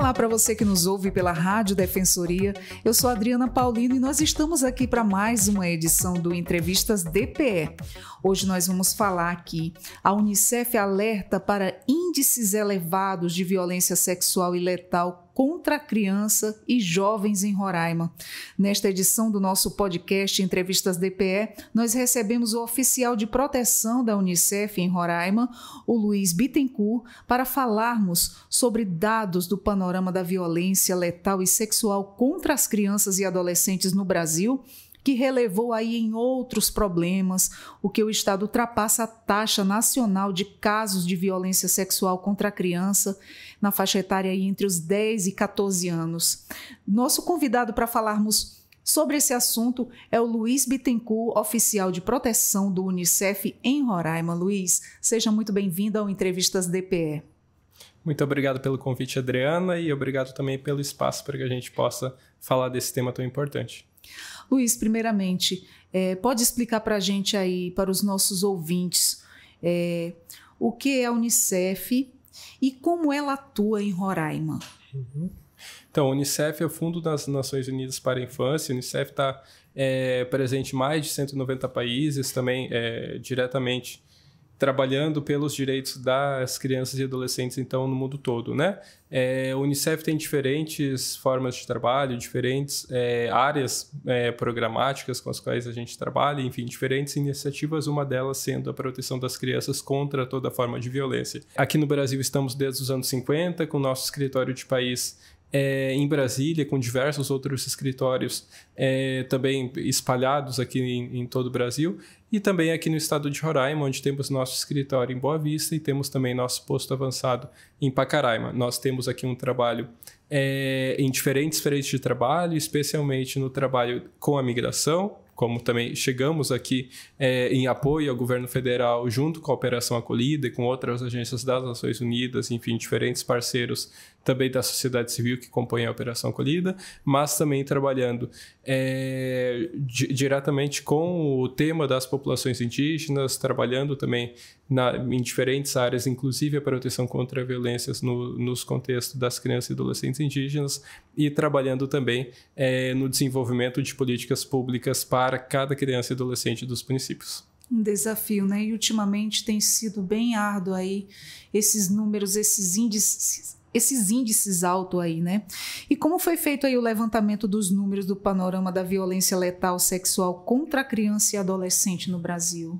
Olá para você que nos ouve pela Rádio Defensoria. Eu sou Adriana Paulino e nós estamos aqui para mais uma edição do Entrevistas DPE. Hoje nós vamos falar aqui. A Unicef alerta para índices elevados de violência sexual e letal contra a criança e jovens em Roraima. Nesta edição do nosso podcast Entrevistas DPE, nós recebemos o oficial de proteção da Unicef em Roraima, o Luiz Bittencourt, para falarmos sobre dados do panorama da violência letal e sexual contra as crianças e adolescentes no Brasil, que relevou aí em outros problemas, o que o Estado ultrapassa a taxa nacional de casos de violência sexual contra a criança na faixa etária aí entre os 10 e 14 anos. Nosso convidado para falarmos sobre esse assunto é o Luiz Bittencourt, oficial de proteção do Unicef em Roraima. Luiz, seja muito bem-vindo ao Entrevistas DPE. Muito obrigado pelo convite, Adriana, e obrigado também pelo espaço para que a gente possa falar desse tema tão importante. Luiz, primeiramente, pode explicar para a gente aí, para os nossos ouvintes, o que é a Unicef e como ela atua em Roraima? Então, a Unicef é o Fundo das Nações Unidas para a Infância. A Unicef está presente em mais de 190 países, também diretamente trabalhando pelos direitos das crianças e adolescentes, então, no mundo todo, né? A Unicef tem diferentes formas de trabalho, diferentes áreas programáticas com as quais a gente trabalha, enfim, diferentes iniciativas, uma delas sendo a proteção das crianças contra toda forma de violência. Aqui no Brasil estamos desde os anos 50, com o nosso escritório de país em Brasília, com diversos outros escritórios também espalhados aqui em todo o Brasil, e também aqui no estado de Roraima, onde temos nosso escritório em Boa Vista e temos também nosso posto avançado em Pacaraima. Nós temos aqui um trabalho em diferentes frentes de trabalho, especialmente no trabalho com a migração, como também chegamos aqui em apoio ao governo federal, junto com a Operação Acolhida e com outras agências das Nações Unidas, enfim, diferentes parceiros também da sociedade civil que compõem a Operação Acolhida, mas também trabalhando diretamente com o tema das populações indígenas, trabalhando também em diferentes áreas, inclusive a proteção contra violências nos contextos das crianças e adolescentes indígenas, e trabalhando também no desenvolvimento de políticas públicas para cada criança e adolescente dos municípios. Um desafio, né? E ultimamente tem sido bem árduo aí esses números, esses índices altos aí, né? E como foi feito aí o levantamento dos números do panorama da violência letal sexual contra a criança e adolescente no Brasil?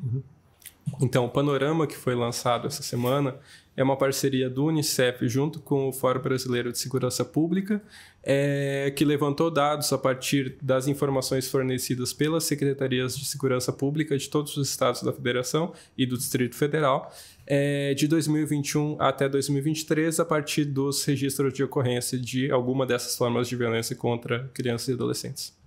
Então, o panorama que foi lançado essa semana é uma parceria do Unicef junto com o Fórum Brasileiro de Segurança Pública, que levantou dados a partir das informações fornecidas pelas Secretarias de Segurança Pública de todos os estados da Federação e do Distrito Federal, de 2021 até 2023, a partir dos registros de ocorrência de alguma dessas formas de violência contra crianças e adolescentes.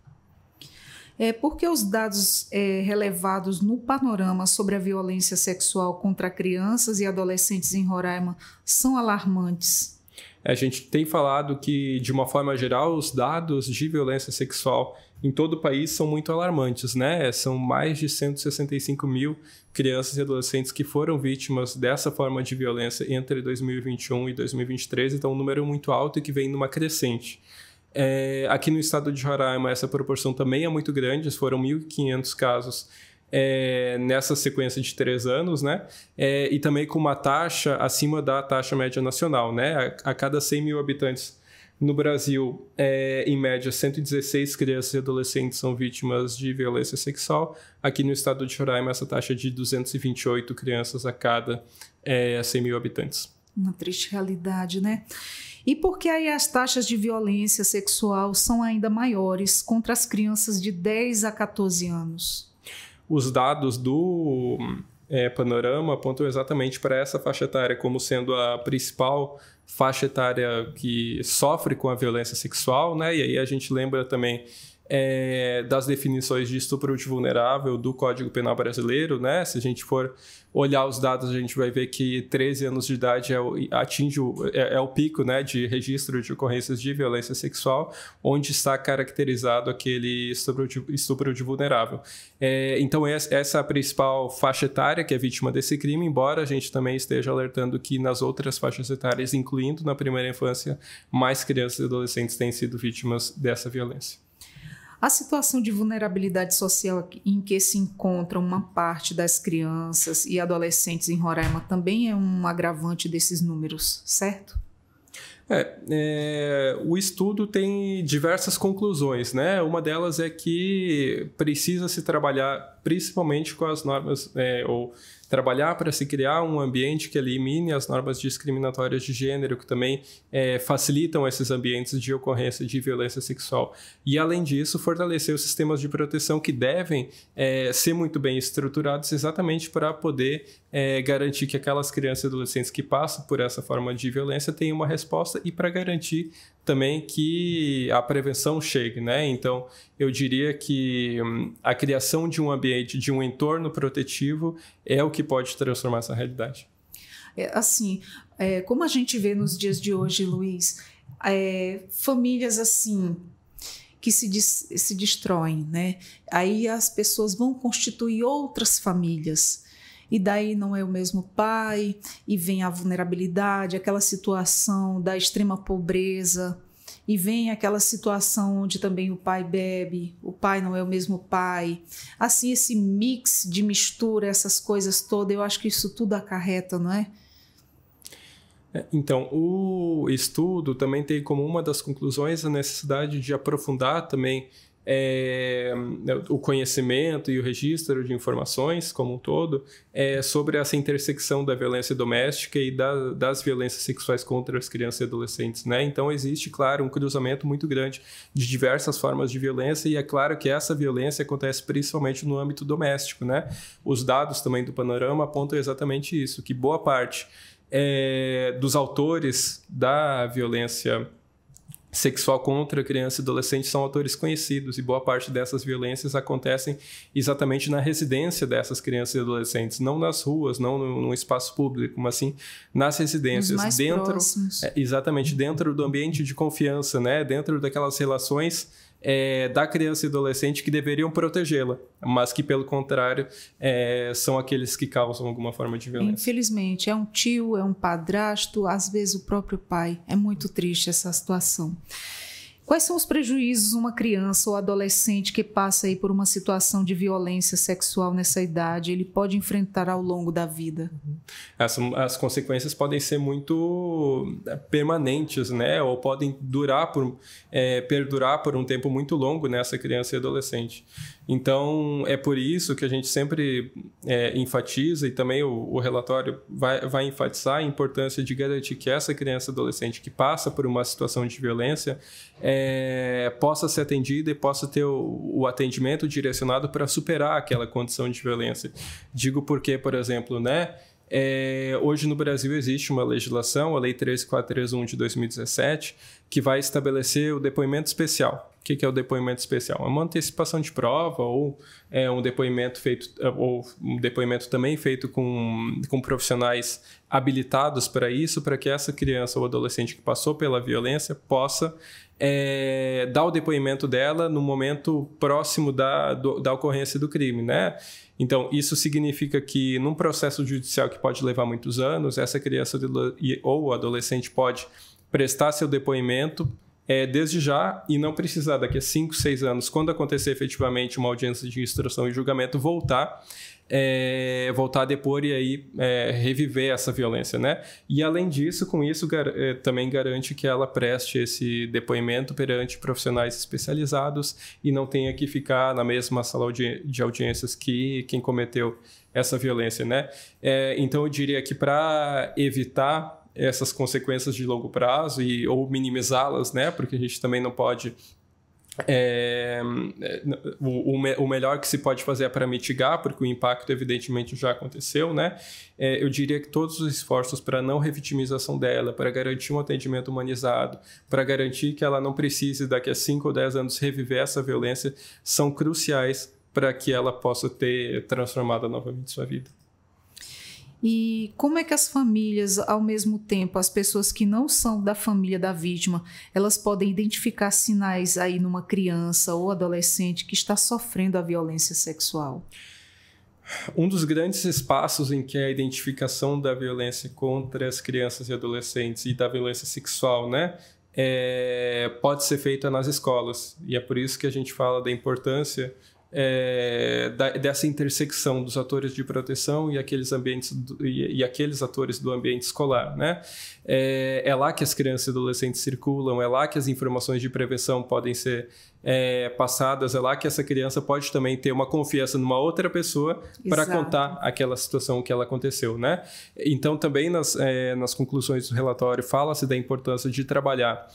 Porque os dados relevados no panorama sobre a violência sexual contra crianças e adolescentes em Roraima são alarmantes? A gente tem falado que, de uma forma geral, os dados de violência sexual em todo o país são muito alarmantes, né? São mais de 165 mil crianças e adolescentes que foram vítimas dessa forma de violência entre 2021 e 2023, então um número muito alto e que vem numa crescente. Aqui no estado de Roraima, essa proporção também é muito grande, foram 1.500 casos nessa sequência de 3 anos, né? E também com uma taxa acima da taxa média nacional, né? A cada 100 mil habitantes no Brasil, em média, 116 crianças e adolescentes são vítimas de violência sexual. Aqui no estado de Roraima, essa taxa é de 228 crianças a cada 100 mil habitantes. Uma triste realidade, né? E por que aí as taxas de violência sexual são ainda maiores contra as crianças de 10 a 14 anos? Os dados do Panorama apontam exatamente para essa faixa etária como sendo a principal faixa etária que sofre com a violência sexual, né? E aí a gente lembra também das definições de estupro de vulnerável do Código Penal brasileiro, né? Se a gente for olhar os dados, a gente vai ver que 13 anos de idade atinge o pico, né, de registro de ocorrências de violência sexual, onde está caracterizado aquele estupro de vulnerável. Então, essa é a principal faixa etária que é vítima desse crime, embora a gente também esteja alertando que nas outras faixas etárias, incluindo na primeira infância, mais crianças e adolescentes têm sido vítimas dessa violência. A situação de vulnerabilidade social em que se encontra uma parte das crianças e adolescentes em Roraima também é um agravante desses números, certo? O estudo tem diversas conclusões, né? Uma delas é que precisa se trabalhar principalmente com as normas, ou trabalhar para se criar um ambiente que elimine as normas discriminatórias de gênero, que também facilitam esses ambientes de ocorrência de violência sexual. E, além disso, fortalecer os sistemas de proteção que devem ser muito bem estruturados exatamente para poder garantir que aquelas crianças e adolescentes que passam por essa forma de violência tenham uma resposta e para garantir também que a prevenção chegue, né? Então, eu diria que a criação de um ambiente, de um entorno protetivo é o que pode transformar essa realidade. Como a gente vê nos dias de hoje, Luiz, famílias assim que se destroem, né? Aí as pessoas vão constituir outras famílias. E daí não é o mesmo pai, e vem a vulnerabilidade, aquela situação da extrema pobreza, e vem aquela situação onde também o pai bebe, o pai não é o mesmo pai. Assim, esse mix de mistura, essas coisas todas, eu acho que isso tudo acarreta, não é? Então, o estudo também tem como uma das conclusões a necessidade de aprofundar também o conhecimento e o registro de informações como um todo sobre essa intersecção da violência doméstica e das violências sexuais contra as crianças e adolescentes, né? Então existe, claro, um cruzamento muito grande de diversas formas de violência e é claro que essa violência acontece principalmente no âmbito doméstico, né? Os dados também do Panorama apontam exatamente isso, que boa parte dos autores da violência sexual contra criança e adolescente são autores conhecidos e boa parte dessas violências acontecem exatamente na residência dessas crianças e adolescentes, não nas ruas, não no espaço público, mas sim nas residências, mais próximos. Exatamente, dentro do ambiente de confiança, né? Dentro daquelas relações da criança e adolescente que deveriam protegê-la, mas que, pelo contrário, são aqueles que causam alguma forma de violência. Infelizmente, é um tio, é um padrasto, às vezes o próprio pai. É muito triste essa situação. Quais são os prejuízos uma criança ou adolescente que passa aí por uma situação de violência sexual nessa idade, ele pode enfrentar ao longo da vida? As consequências podem ser muito permanentes, né? Ou podem perdurar por um tempo muito longo nessa criança e adolescente. Então, é por isso que a gente sempre enfatiza, e também o relatório vai enfatizar a importância de garantir que essa criança e adolescente que passa por uma situação de violência possa ser atendida e possa ter o atendimento direcionado para superar aquela condição de violência. Digo porque, por exemplo, né? Hoje no Brasil existe uma legislação, a Lei 13431 de 2017, que vai estabelecer o depoimento especial. O que é o depoimento especial? É uma antecipação de prova ou um depoimento também feito com profissionais habilitados para isso, para que essa criança ou adolescente que passou pela violência possa dar o depoimento dela no momento próximo da ocorrência do crime, né? Então, isso significa que num processo judicial que pode levar muitos anos, essa criança ou adolescente pode prestar seu depoimento desde já e não precisar daqui a 5, 6 anos, quando acontecer efetivamente uma audiência de instrução e julgamento, voltar a depor e aí reviver essa violência, né? E além disso, com isso também garante que ela preste esse depoimento perante profissionais especializados e não tenha que ficar na mesma sala de audiências que quem cometeu essa violência, né? Então eu diria que para evitar essas consequências de longo prazo ou minimizá-las, né? Porque a gente também não pode o melhor que se pode fazer é para mitigar, porque o impacto evidentemente já aconteceu, né? Eu diria que todos os esforços para a não revitimização dela, para garantir um atendimento humanizado, para garantir que ela não precise daqui a 5 ou 10 anos reviver essa violência, são cruciais para que ela possa ter transformado novamente sua vida. E como é que as famílias, ao mesmo tempo, as pessoas que não são da família da vítima, elas podem identificar sinais aí numa criança ou adolescente que está sofrendo a violência sexual? Um dos grandes espaços em que a identificação da violência contra as crianças e adolescentes e da violência sexual, né, pode ser feita nas escolas. E é por isso que a gente fala da importância dessa intersecção dos atores de proteção e aqueles ambientes e aqueles atores do ambiente escolar, né? É lá que as crianças e adolescentes circulam, é lá que as informações de prevenção podem ser passadas, é lá que essa criança pode também ter uma confiança numa outra pessoa para contar aquela situação que ela aconteceu, né? Então, também nas conclusões do relatório fala-se da importância de trabalhar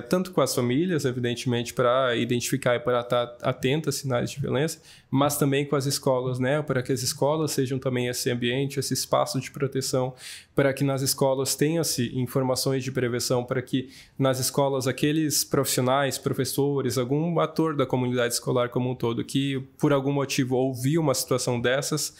tanto com as famílias, evidentemente, para identificar e para estar atento a sinais de violência, mas também com as escolas, né? Para que as escolas sejam também esse ambiente, esse espaço de proteção, para que nas escolas tenha-se informações de prevenção, para que nas escolas aqueles profissionais, professores, algum ator da comunidade escolar como um todo, que por algum motivo ouviu uma situação dessas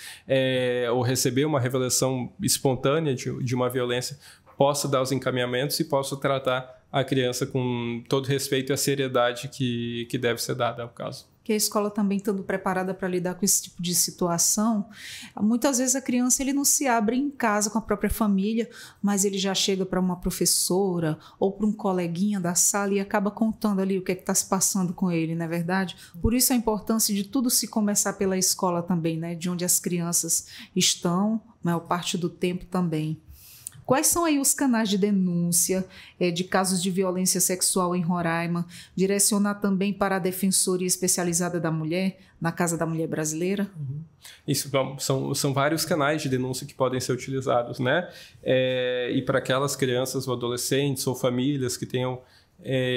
ou recebeu uma revelação espontânea de uma violência, possa dar os encaminhamentos e possa tratar a criança com todo respeito e a seriedade que deve ser dada ao caso. Que a escola também estando preparada para lidar com esse tipo de situação, muitas vezes a criança ele não se abre em casa com a própria família, mas ele já chega para uma professora ou para um coleguinha da sala e acaba contando ali o que está se passando com ele, não é verdade? Por isso a importância de tudo se começar pela escola também, né? De onde as crianças estão, a maior parte do tempo também. Quais são aí os canais de denúncia de casos de violência sexual em Roraima? Direcionar também para a Defensoria Especializada da Mulher, na Casa da Mulher Brasileira? Isso, são vários canais de denúncia que podem ser utilizados, né? E para aquelas crianças ou adolescentes ou famílias que tenham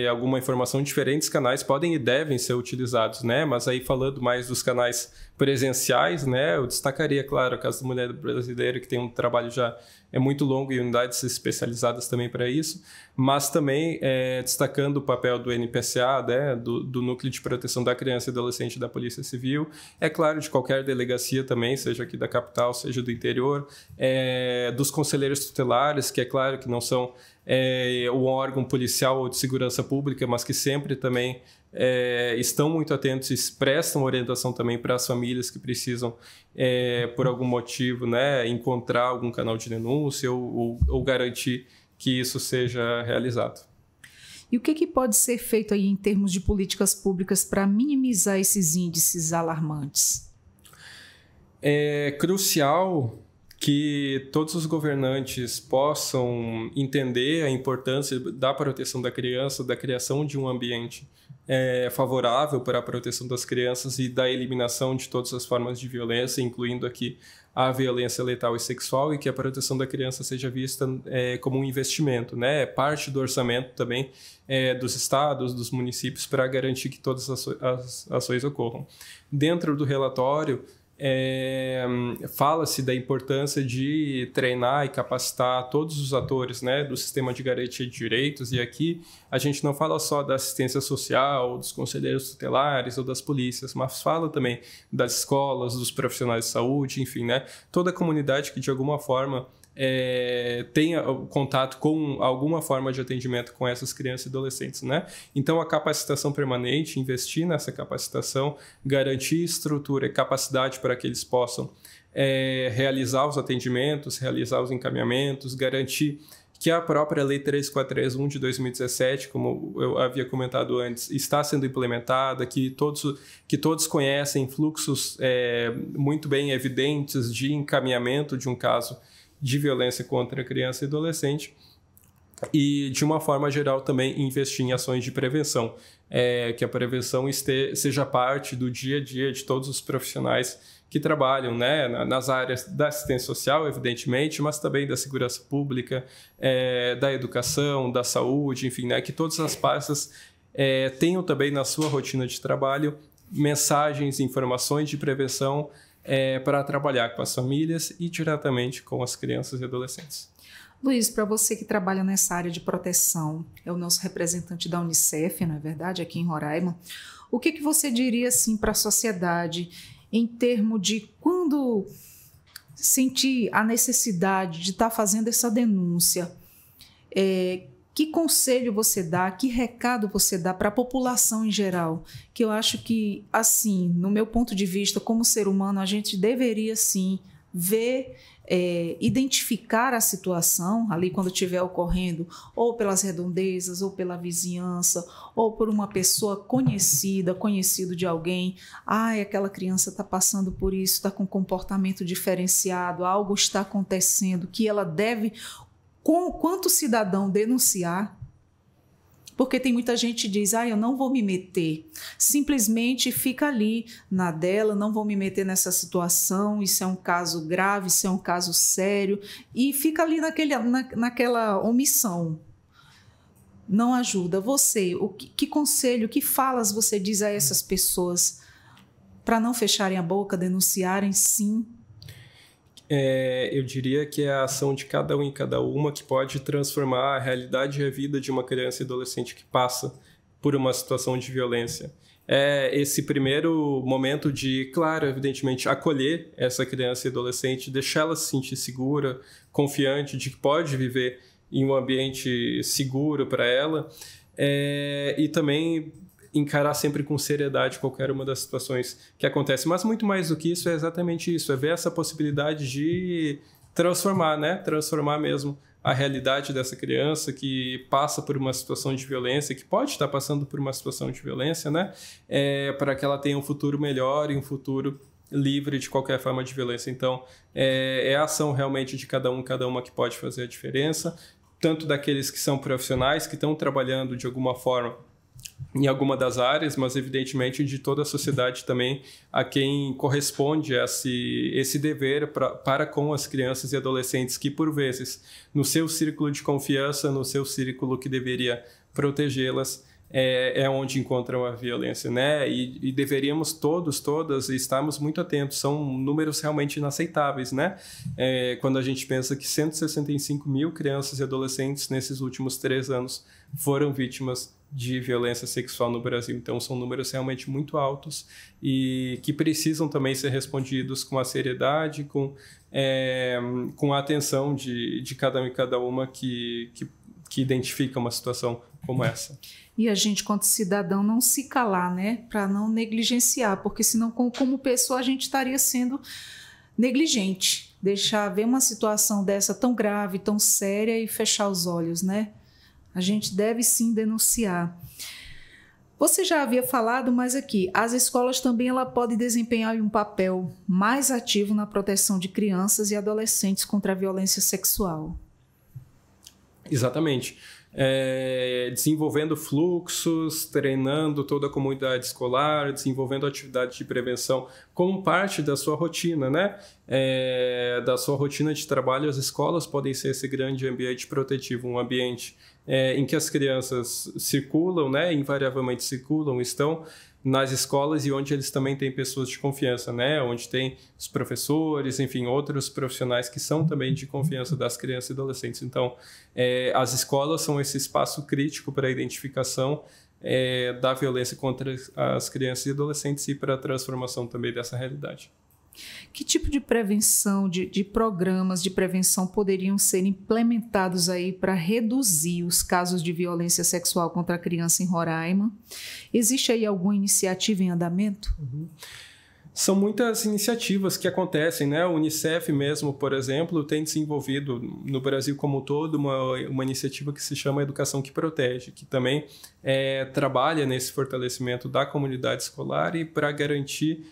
alguma informação, diferentes canais podem e devem ser utilizados, né? Mas aí falando mais dos canais presenciais, né? Eu destacaria, claro, a Casa da Mulher Brasileira, que tem um trabalho já muito longo e unidades especializadas também para isso, mas também destacando o papel do NPCA, né? do Núcleo de Proteção da Criança e Adolescente da Polícia Civil, é claro, de qualquer delegacia também, seja aqui da capital, seja do interior, dos conselheiros tutelares, que é claro que não são o órgão policial ou de segurança pública, mas que sempre também estão muito atentos e prestam orientação também para as famílias que precisam, por algum motivo, né, encontrar algum canal de denúncia ou garantir que isso seja realizado. E o que pode ser feito aí em termos de políticas públicas para minimizar esses índices alarmantes? É crucial que todos os governantes possam entender a importância da proteção da criança, da criação de um ambiente favorável para a proteção das crianças e da eliminação de todas as formas de violência, incluindo aqui a violência letal e sexual, e que a proteção da criança seja vista como um investimento, né? Parte do orçamento também dos estados, dos municípios, para garantir que todas as ações ocorram. Dentro do relatório, fala-se da importância de treinar e capacitar todos os atores, né, do sistema de garantia de direitos, e aqui a gente não fala só da assistência social, dos conselheiros tutelares ou das polícias, mas fala também das escolas, dos profissionais de saúde, enfim, né, toda a comunidade que de alguma forma tenha contato com alguma forma de atendimento com essas crianças e adolescentes, né? Então, a capacitação permanente, investir nessa capacitação, garantir estrutura e capacidade para que eles possam realizar os atendimentos, realizar os encaminhamentos, garantir que a própria Lei 3431 de 2017, como eu havia comentado antes, está sendo implementada, que todos conhecem fluxos muito bem evidentes de encaminhamento de um caso de violência contra a criança e adolescente, e, de uma forma geral, também investir em ações de prevenção, que a prevenção seja parte do dia a dia de todos os profissionais que trabalham, né, nas áreas da assistência social, evidentemente, mas também da segurança pública, da educação, da saúde, enfim, né, que todas as pastas tenham também na sua rotina de trabalho mensagens, informações de prevenção para trabalhar com as famílias e diretamente com as crianças e adolescentes. Luiz, para você que trabalha nessa área de proteção, é o nosso representante da Unicef, não é verdade, aqui em Roraima, o que você diria assim, para a sociedade em termos de quando sentir a necessidade de estar fazendo essa denúncia? Que conselho você dá, que recado você dá para a população em geral? Que eu acho que, assim, no meu ponto de vista, como ser humano, a gente deveria, sim, ver, identificar a situação ali quando estiver ocorrendo, ou pelas redondezas, ou pela vizinhança, ou por uma pessoa conhecida, conhecido de alguém. Aquela criança está passando por isso, está com um comportamento diferenciado, algo está acontecendo que ela deve, quanto cidadão, denunciar. Porque tem muita gente que diz, eu não vou me meter. Simplesmente fica ali na dela, não vou me meter nessa situação, isso é um caso grave, isso é um caso sério, e fica ali naquela omissão. Não ajuda. Você, que conselho, que falas você diz a essas pessoas para não fecharem a boca, denunciarem, sim? Eu diria que é a ação de cada um e cada uma que pode transformar a realidade e a vida de uma criança e adolescente que passa por uma situação de violência. Esse primeiro momento de, claro, evidentemente, acolher essa criança e adolescente, deixá-la se sentir segura, confiante de que pode viver em um ambiente seguro para ela, e também encarar sempre com seriedade qualquer uma das situações que acontecem. Mas muito mais do que isso é exatamente isso, é ver essa possibilidade de transformar, né? Transformar mesmo a realidade dessa criança que passa por uma situação de violência, que pode estar passando por uma situação de violência, né? Para que ela tenha um futuro melhor e um futuro livre de qualquer forma de violência. Então, é a ação realmente de cada uma que pode fazer a diferença, tanto daqueles que são profissionais, que estão trabalhando de alguma forma em alguma das áreas, mas evidentemente de toda a sociedade também, a quem corresponde esse dever para com as crianças e adolescentes que, por vezes, no seu círculo de confiança, no seu círculo que deveria protegê-las, é onde encontram a violência, né? E deveríamos todas estarmos muito atentos. São números realmente inaceitáveis, né? Quando a gente pensa que 165 mil crianças e adolescentes nesses últimos 3 anos foram vítimas de violência sexual no Brasil. Então, são números realmente muito altos e que precisam também ser respondidos com a seriedade, com a atenção de cada um e cada uma que identifica uma situação como essa. E a gente, quanto cidadão, não se calar, né? Para não negligenciar, porque senão, como pessoa, a gente estaria sendo negligente. Deixar ver uma situação dessa tão grave, tão séria e fechar os olhos, né? A gente deve sim denunciar. Você já havia falado, mas aqui, as escolas também podem desempenhar um papel mais ativo na proteção de crianças e adolescentes contra a violência sexual. Exatamente. Desenvolvendo fluxos, treinando toda a comunidade escolar, desenvolvendo atividades de prevenção como parte da sua rotina, né? Da sua rotina de trabalho, as escolas podem ser esse grande ambiente protetivo, um ambiente em que as crianças circulam, né? Invariavelmente circulam, estão nas escolas e onde eles também têm pessoas de confiança, né? Onde tem os professores, enfim, outros profissionais que são também de confiança das crianças e adolescentes. Então, as escolas são esse espaço crítico para a identificação da violência contra as crianças e adolescentes e para a transformação também dessa realidade. Que tipo de prevenção, de programas de prevenção poderiam ser implementados aí para reduzir os casos de violência sexual contra a criança em Roraima? Existe aí alguma iniciativa em andamento? São muitas iniciativas que acontecem, né? O Unicef mesmo, por exemplo, tem desenvolvido no Brasil como um todo uma iniciativa que se chama Educação que Protege, que também trabalha nesse fortalecimento da comunidade escolar e para garantir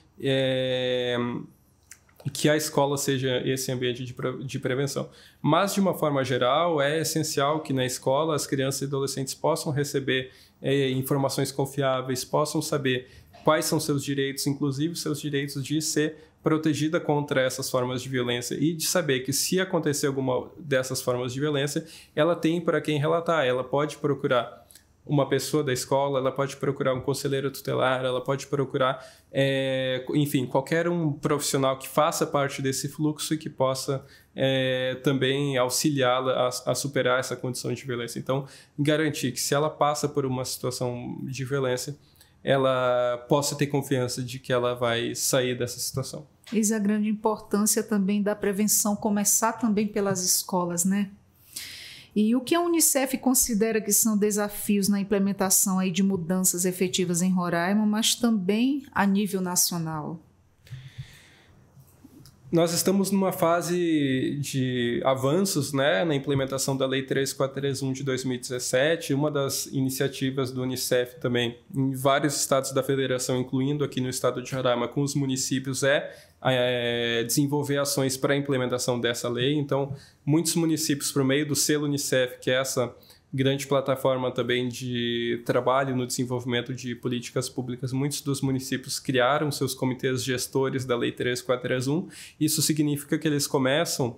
que a escola seja esse ambiente de prevenção. Mas, de uma forma geral, é essencial que na escola as crianças e adolescentes possam receber informações confiáveis, possam saber quais são seus direitos, inclusive seus direitos de ser protegida contra essas formas de violência e de saber que se acontecer alguma dessas formas de violência, ela tem para quem relatar, ela pode procurar uma pessoa da escola, ela pode procurar um conselheiro tutelar, ela pode procurar, enfim, qualquer um profissional que faça parte desse fluxo e que possa também auxiliá-la a superar essa condição de violência. Então, garantir que se ela passa por uma situação de violência, ela possa ter confiança de que ela vai sair dessa situação. Eis a grande importância também da prevenção, começar também pelas escolas, né? E o que a Unicef considera que são desafios na implementação aí de mudanças efetivas em Roraima, mas também a nível nacional? Nós estamos numa fase de avanços, né, na implementação da Lei 3431 de 2017. Uma das iniciativas do Unicef também, em vários estados da federação, incluindo aqui no estado de Roraima, com os municípios, desenvolver ações para a implementação dessa lei. Então, muitos municípios, por meio do selo Unicef, que é essa grande plataforma também de trabalho no desenvolvimento de políticas públicas, muitos dos municípios criaram seus comitês gestores da Lei 3431. Isso significa que eles começam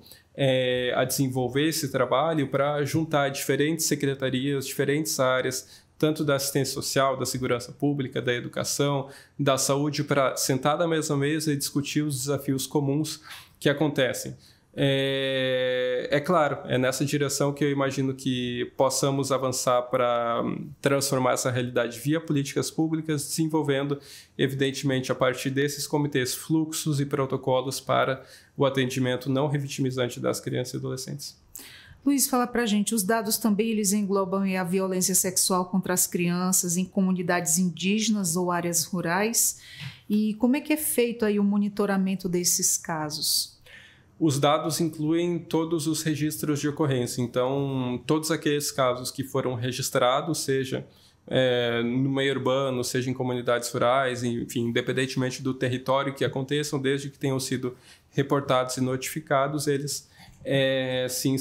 a desenvolver esse trabalho para juntar diferentes secretarias, diferentes áreas, tanto da assistência social, da segurança pública, da educação, da saúde, para sentar na mesma mesa e discutir os desafios comuns que acontecem. É claro, é nessa direção que eu imagino que possamos avançar para transformar essa realidade via políticas públicas, desenvolvendo, evidentemente, a partir desses comitês, fluxos e protocolos para o atendimento não revitimizante das crianças e adolescentes. Luiz, fala pra gente, os dados também eles englobam a violência sexual contra as crianças em comunidades indígenas ou áreas rurais? E como é que é feito aí o monitoramento desses casos? Os dados incluem todos os registros de ocorrência, então todos aqueles casos que foram registrados, seja no meio urbano, seja em comunidades rurais, enfim, independentemente do território que aconteçam, desde que tenham sido reportados e notificados, eles sim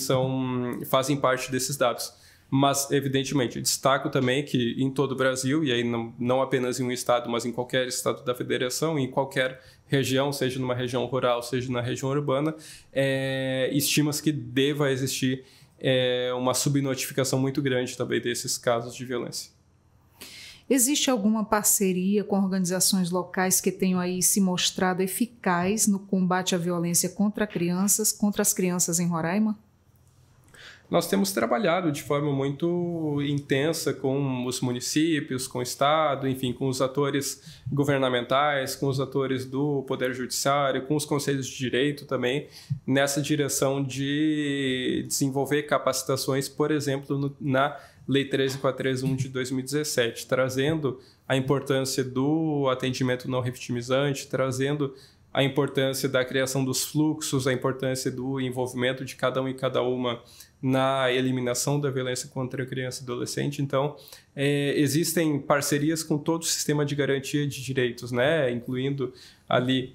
fazem parte desses dados. Mas, evidentemente, destaco também que em todo o Brasil, e aí não apenas em um estado, mas em qualquer estado da federação, em qualquer região, seja numa região rural, seja na região urbana, estima-se que deva existir uma subnotificação muito grande também desses casos de violência. Existe alguma parceria com organizações locais que tenham aí se mostrado eficaz no combate à violência contra as crianças em Roraima? Nós temos trabalhado de forma muito intensa com os municípios, com o Estado, enfim, com os atores governamentais, com os atores do Poder Judiciário, com os conselhos de direito também, nessa direção de desenvolver capacitações, por exemplo, na Lei 13431 de 2017, trazendo a importância do atendimento não revitimizante, trazendo a importância da criação dos fluxos, a importância do envolvimento de cada um e cada uma na eliminação da violência contra a criança e adolescente. Então, existem parcerias com todo o sistema de garantia de direitos, né? Incluindo ali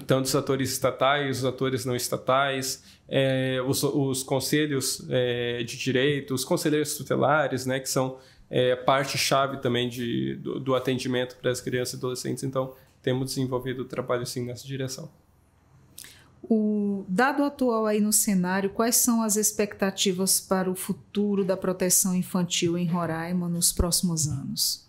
tanto os atores estatais, os atores não estatais, os conselhos de direito, os conselheiros tutelares, né? Que são parte-chave também do atendimento para as crianças e adolescentes. Então, temos desenvolvido o trabalho sim nessa direção. O dado atual aí no cenário, quais são as expectativas para o futuro da proteção infantil em Roraima nos próximos anos?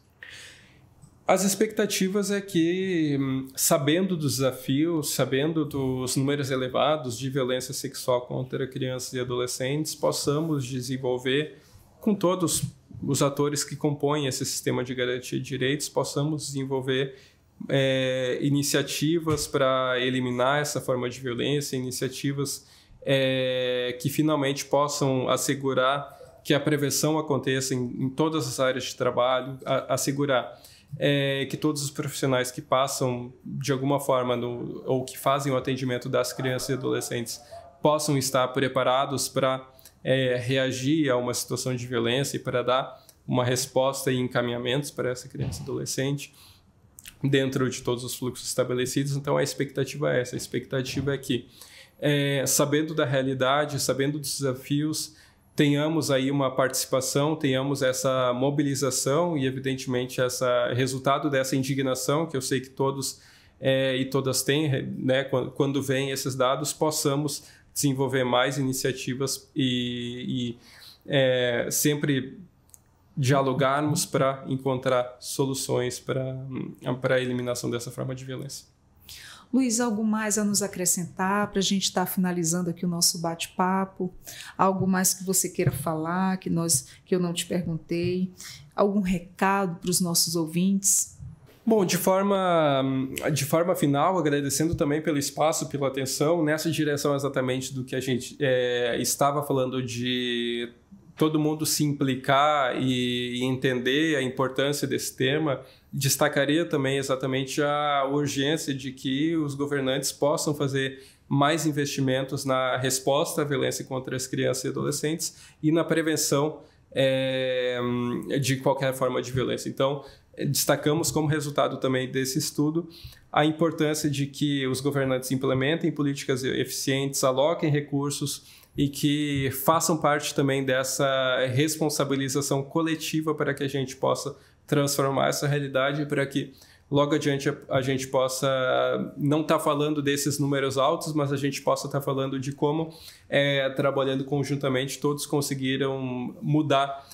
As expectativas é que, sabendo dos desafios, sabendo dos números elevados de violência sexual contra crianças e adolescentes, possamos desenvolver, com todos os atores que compõem esse sistema de garantia de direitos, possamos desenvolver iniciativas para eliminar essa forma de violência, iniciativas que finalmente possam assegurar que a prevenção aconteça em todas as áreas de trabalho, assegurar que todos os profissionais que passam de alguma forma ou que fazem o atendimento das crianças e adolescentes possam estar preparados para reagir a uma situação de violência e para dar uma resposta e encaminhamentos para essa criança e adolescente dentro de todos os fluxos estabelecidos. Então, a expectativa é essa. A expectativa é que, sabendo da realidade, sabendo dos desafios, tenhamos aí uma participação, tenhamos essa mobilização e, evidentemente, esse resultado dessa indignação, que eu sei que todos e todas têm, né, quando vêm esses dados, possamos desenvolver mais iniciativas e sempre dialogarmos para encontrar soluções para a eliminação dessa forma de violência. Luiz, algo mais a nos acrescentar para a gente estar finalizando aqui o nosso bate-papo? Algo mais que você queira falar, que eu não te perguntei? Algum recado para os nossos ouvintes? Bom, de forma final, agradecendo também pelo espaço, pela atenção, nessa direção exatamente do que a gente estava falando de todo mundo se implicar e entender a importância desse tema, destacaria também exatamente a urgência de que os governantes possam fazer mais investimentos na resposta à violência contra as crianças e adolescentes e na prevenção de qualquer forma de violência. Então, destacamos como resultado também desse estudo a importância de que os governantes implementem políticas eficientes, aloquem recursos e que façam parte também dessa responsabilização coletiva para que a gente possa transformar essa realidade, para que logo adiante a gente possa não estar falando desses números altos, mas a gente possa estar falando de como, trabalhando conjuntamente, todos conseguiram mudar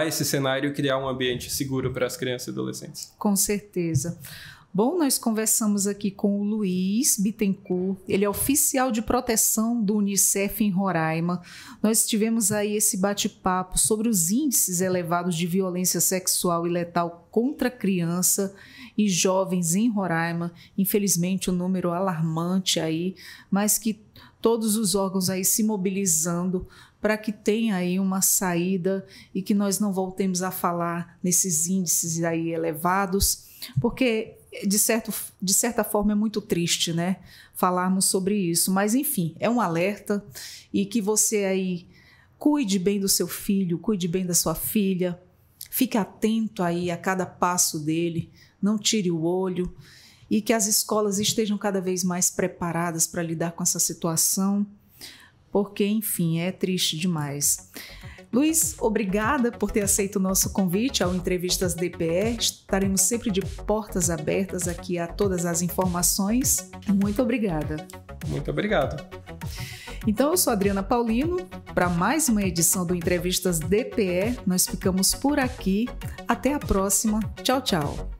esse cenário e criar um ambiente seguro para as crianças e adolescentes. Com certeza. Bom, nós conversamos aqui com o Luiz Bittencourt, ele é oficial de proteção do Unicef em Roraima. Nós tivemos aí esse bate-papo sobre os índices elevados de violência sexual e letal contra criança e jovens em Roraima. Infelizmente, um número alarmante aí, mas que todos os órgãos aí se mobilizando para que tenha aí uma saída e que nós não voltemos a falar nesses índices aí elevados, porque de certa forma é muito triste, né, falarmos sobre isso, mas enfim, é um alerta e que você aí cuide bem do seu filho, cuide bem da sua filha, fique atento aí a cada passo dele, não tire o olho e que as escolas estejam cada vez mais preparadas para lidar com essa situação, porque, enfim, é triste demais. Luiz, obrigada por ter aceito o nosso convite ao Entrevistas DPE. Estaremos sempre de portas abertas aqui a todas as informações. Muito obrigada. Muito obrigado. Então, eu sou Adriana Paulino. Para mais uma edição do Entrevistas DPE, nós ficamos por aqui. Até a próxima. Tchau, tchau.